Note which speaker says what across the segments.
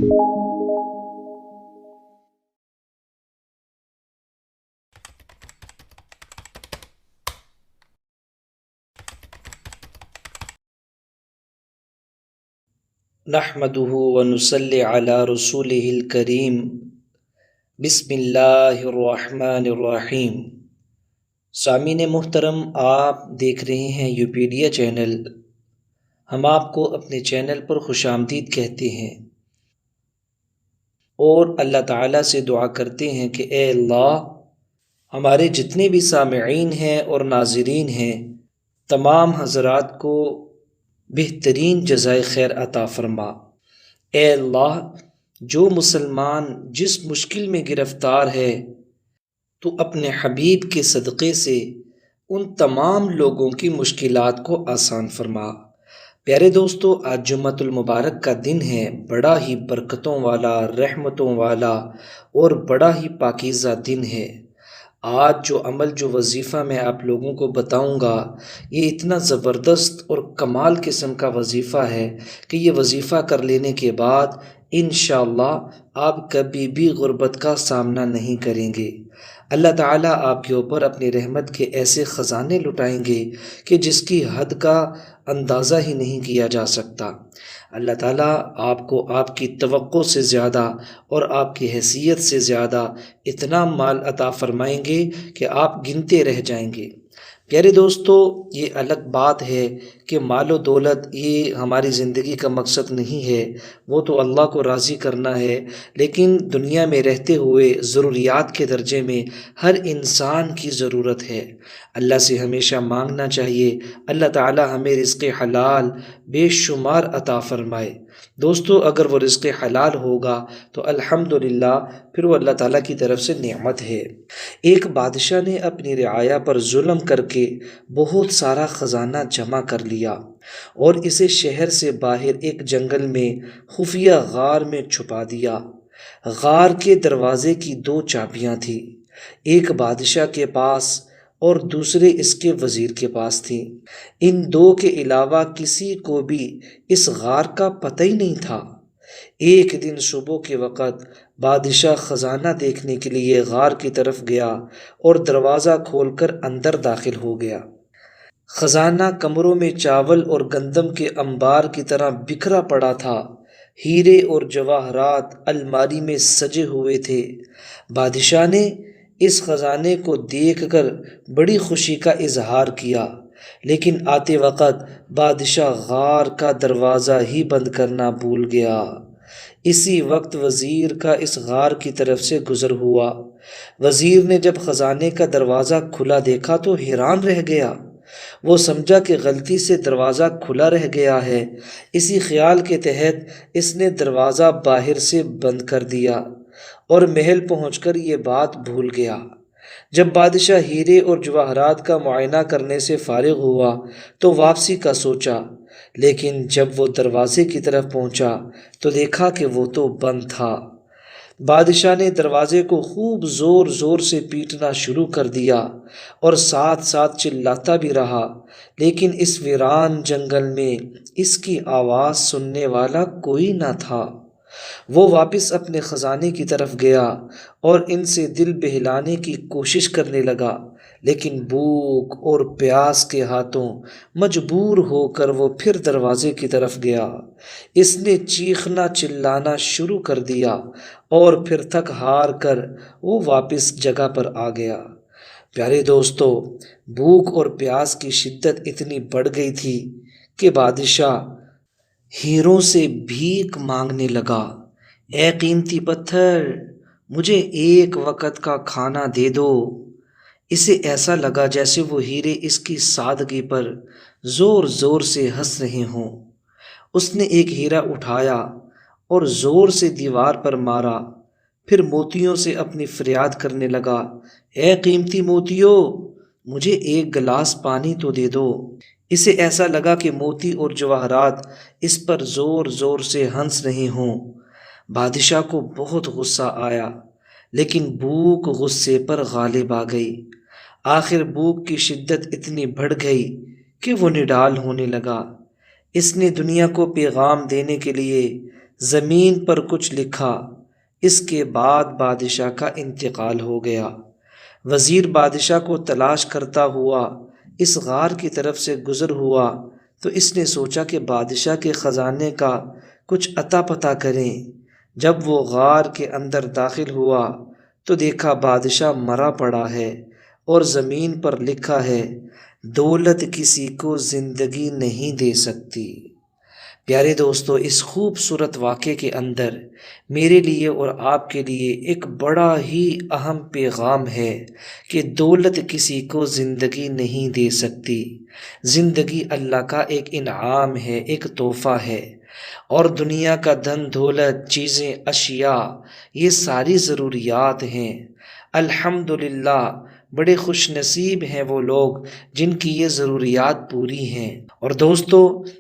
Speaker 1: نحمده ونصلی علی رسولہ الکریم، بسم اللہ الرحمن الرحیم۔ سامعین محترم، آپ دیکھ رہے ہیں یوپیڈیا چینل۔ ہم آپ کو اپنے چینل پر خوش آمدید کہتے ہیں اور اللہ تعالیٰ سے دعا کرتے ہیں کہ اے اللہ، ہمارے جتنے بھی سامعین ہیں اور ناظرین ہیں، تمام حضرات کو بہترین جزائے خیر عطا فرما۔ اے اللہ، جو مسلمان جس مشکل میں گرفتار ہے تو اپنے حبیب کے صدقے سے ان تمام لوگوں کی مشکلات کو آسان فرما۔ پیارے دوستو، آج جمعۃ المبارک کا دن ہے، بڑا ہی برکتوں والا، رحمتوں والا اور بڑا ہی پاکیزہ دن ہے۔ آج جو عمل، جو وظیفہ میں آپ لوگوں کو بتاؤں گا، یہ اتنا زبردست اور کمال قسم کا وظیفہ ہے کہ یہ وظیفہ کر لینے کے بعد انشاءاللہ آپ کبھی بھی غربت کا سامنا نہیں کریں گے۔ اللہ تعالیٰ آپ کے اوپر اپنی رحمت کے ایسے خزانے لٹائیں گے کہ جس کی حد کا اندازہ ہی نہیں کیا جا سکتا۔ اللہ تعالیٰ آپ کو آپ کی توقع سے زیادہ اور آپ کی حیثیت سے زیادہ اتنا مال عطا فرمائیں گے کہ آپ گنتے رہ جائیں گے۔ پیارے دوستو، یہ الگ بات ہے کہ مال و دولت یہ ہماری زندگی کا مقصد نہیں ہے، وہ تو اللہ کو راضی کرنا ہے، لیکن دنیا میں رہتے ہوئے ضروریات کے درجے میں ہر انسان کی ضرورت ہے۔ اللہ سے ہمیشہ مانگنا چاہیے، اللہ تعالی ہمیں رزق حلال بے شمار عطا فرمائے۔ دوستو، اگر وہ رزق حلال ہوگا تو الحمدللہ پھر وہ اللہ تعالیٰ کی طرف سے نعمت ہے۔ ایک بادشاہ نے اپنی رعایا پر ظلم کر کے بہت سارا خزانہ جمع کر لیا اور اسے شہر سے باہر ایک جنگل میں خفیہ غار میں چھپا دیا۔ غار کے دروازے کی 2 چابیاں تھیں، ایک بادشاہ کے پاس اور دوسرے اس کے وزیر کے پاس تھی۔ ان 2 کے علاوہ کسی کو بھی اس غار کا پتہ ہی نہیں تھا۔ ایک دن صبح کے وقت بادشاہ خزانہ دیکھنے کے لیے غار کی طرف گیا اور دروازہ کھول کر اندر داخل ہو گیا۔ خزانہ کمروں میں چاول اور گندم کے انبار کی طرح بکھرا پڑا تھا، ہیرے اور جواہرات الماری میں سجے ہوئے تھے۔ بادشاہ نے اس خزانے کو دیکھ کر بڑی خوشی کا اظہار کیا، لیکن آتے وقت بادشاہ غار کا دروازہ ہی بند کرنا بھول گیا۔ اسی وقت وزیر کا اس غار کی طرف سے گزر ہوا۔ وزیر نے جب خزانے کا دروازہ کھلا دیکھا تو حیران رہ گیا۔ وہ سمجھا کہ غلطی سے دروازہ کھلا رہ گیا ہے، اسی خیال کے تحت اس نے دروازہ باہر سے بند کر دیا اور محل پہنچ کر یہ بات بھول گیا۔ جب بادشاہ ہیرے اور جواہرات کا معائنہ کرنے سے فارغ ہوا تو واپسی کا سوچا، لیکن جب وہ دروازے کی طرف پہنچا تو دیکھا کہ وہ تو بند تھا۔ بادشاہ نے دروازے کو خوب زور زور سے پیٹنا شروع کر دیا اور ساتھ ساتھ چلاتا بھی رہا، لیکن اس ویران جنگل میں اس کی آواز سننے والا کوئی نہ تھا۔ وہ واپس اپنے خزانے کی طرف گیا اور ان سے دل بہلانے کی کوشش کرنے لگا، لیکن بھوک اور پیاس کے ہاتھوں مجبور ہو کر وہ پھر دروازے کی طرف گیا۔ اس نے چیخنا چلانا شروع کر دیا اور پھر تھک ہار کر وہ واپس جگہ پر آ گیا۔ پیارے دوستو، بھوک اور پیاس کی شدت اتنی بڑھ گئی تھی کہ بادشاہ ہیروں سے بھیک مانگنے لگا۔ اے قیمتی پتھر، مجھے ایک وقت کا کھانا دے دو۔ اسے ایسا لگا جیسے وہ ہیرے اس کی سادگی پر زور زور سے ہنس رہے ہوں۔ اس نے ایک ہیرا اٹھایا اور زور سے دیوار پر مارا، پھر موتیوں سے اپنی فریاد کرنے لگا، اے قیمتی موتیوں، مجھے ایک گلاس پانی تو دے دو۔ اسے ایسا لگا کہ موتی اور جواہرات اس پر زور زور سے ہنس رہے ہوں۔ بادشاہ کو بہت غصہ آیا، لیکن بھوک غصے پر غالب آ گئی۔ آخر بھوک کی شدت اتنی بڑھ گئی کہ وہ نڈال ہونے لگا۔ اس نے دنیا کو پیغام دینے کے لیے زمین پر کچھ لکھا، اس کے بعد بادشاہ کا انتقال ہو گیا۔ وزیر بادشاہ کو تلاش کرتا ہوا اس غار کی طرف سے گزر ہوا تو اس نے سوچا کہ بادشاہ کے خزانے کا کچھ عطا پتہ کریں۔ جب وہ غار کے اندر داخل ہوا تو دیکھا بادشاہ مرا پڑا ہے اور زمین پر لکھا ہے، دولت کسی کو زندگی نہیں دے سکتی۔ پیارے دوستو، اس خوبصورت واقعے کے اندر میرے لیے اور آپ کے لیے ایک بڑا ہی اہم پیغام ہے کہ دولت کسی کو زندگی نہیں دے سکتی۔ زندگی اللہ کا ایک انعام ہے، ایک تحفہ ہے، اور دنیا کا دھن دولت، چیزیں، اشیاء، یہ ساری ضروریات ہیں۔ الحمدللہ، بڑے خوش نصیب ہیں وہ لوگ جن کی یہ ضروریات پوری ہیں۔ اور دوستو،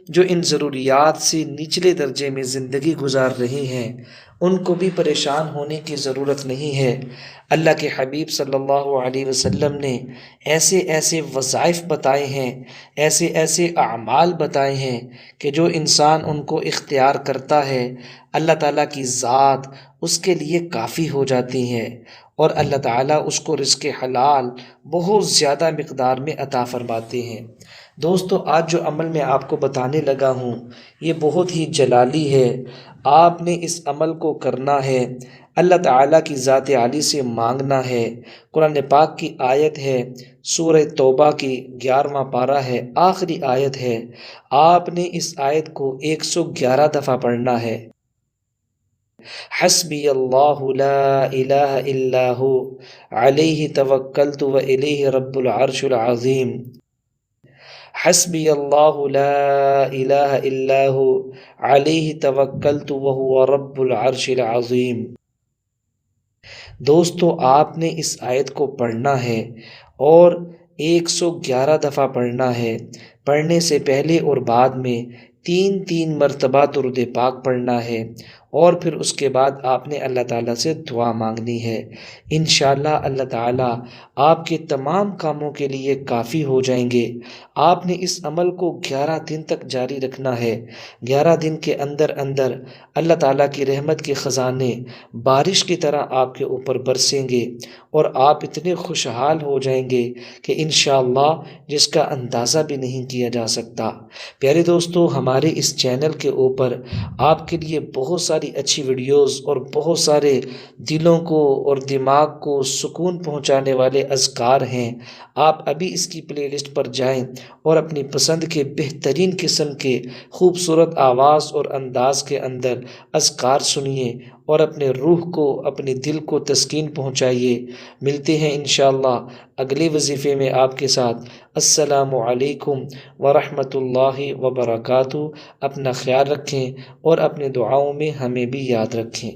Speaker 1: جو ان ضروریات سے نچلے درجے میں زندگی گزار رہے ہیں ان کو بھی پریشان ہونے کی ضرورت نہیں ہے۔ اللہ کے حبیب صلی اللہ علیہ وسلم نے ایسے ایسے وظائف بتائے ہیں، ایسے ایسے اعمال بتائے ہیں کہ جو انسان ان کو اختیار کرتا ہے اللہ تعالیٰ کی ذات اس کے لیے کافی ہو جاتی ہے، اور اللہ تعالیٰ اس کو رزق حلال بہت زیادہ مقدار میں عطا فرماتے ہیں۔ دوستو، آج جو عمل میں آپ کو بتانے لگا ہوں یہ بہت ہی جلالی ہے۔ آپ نے اس عمل کو کرنا ہے، اللہ تعالیٰ کی ذات عالی سے مانگنا ہے۔ قرآن پاک کی آیت ہے، سورہ توبہ کی 11واں پارہ ہے، آخری آیت ہے۔ آپ نے اس آیت کو 111 دفعہ پڑھنا ہے۔ حسبی اللہ لا الہ الا ہو علیہ توکلت و الیہ رب العرش العظیم۔ حسبی اللہ لا الہ الا ہو علیہ توکلت وہو رب العرش العظیم۔ دوستو، آپ نے اس آیت کو پڑھنا ہے اور 111 دفعہ پڑھنا ہے۔ پڑھنے سے پہلے اور بعد میں 3 مرتبہ درود پاک پڑھنا ہے، اور پھر اس کے بعد آپ نے اللہ تعالیٰ سے دعا مانگنی ہے۔ انشاءاللہ اللہ تعالیٰ آپ کے تمام کاموں کے لیے کافی ہو جائیں گے۔ آپ نے اس عمل کو 11 دن تک جاری رکھنا ہے۔ 11 دن کے اندر اندر اللہ تعالیٰ کی رحمت کے خزانے بارش کی طرح آپ کے اوپر برسیں گے، اور آپ اتنے خوشحال ہو جائیں گے کہ انشاءاللہ جس کا اندازہ بھی نہیں کیا جا سکتا۔ پیارے دوستو، ہمارے اس چینل کے اوپر آپ کے لیے بہت ساری اچھی ویڈیوز اور بہت سارے دلوں کو اور دماغ کو سکون پہنچانے والے اذکار ہیں۔ آپ ابھی اس کی پلے لسٹ پر جائیں اور اپنی پسند کے بہترین قسم کے خوبصورت آواز اور انداز کے اندر اذکار سنیے اور اپنے روح کو، اپنے دل کو تسکین پہنچائیے۔ ملتے ہیں انشاءاللہ اگلے وظیفے میں آپ کے ساتھ۔ السلام علیکم ورحمۃ اللہ وبرکاتہ۔ اپنا خیال رکھیں اور اپنے دعاؤں میں ہمیں بھی یاد رکھیں۔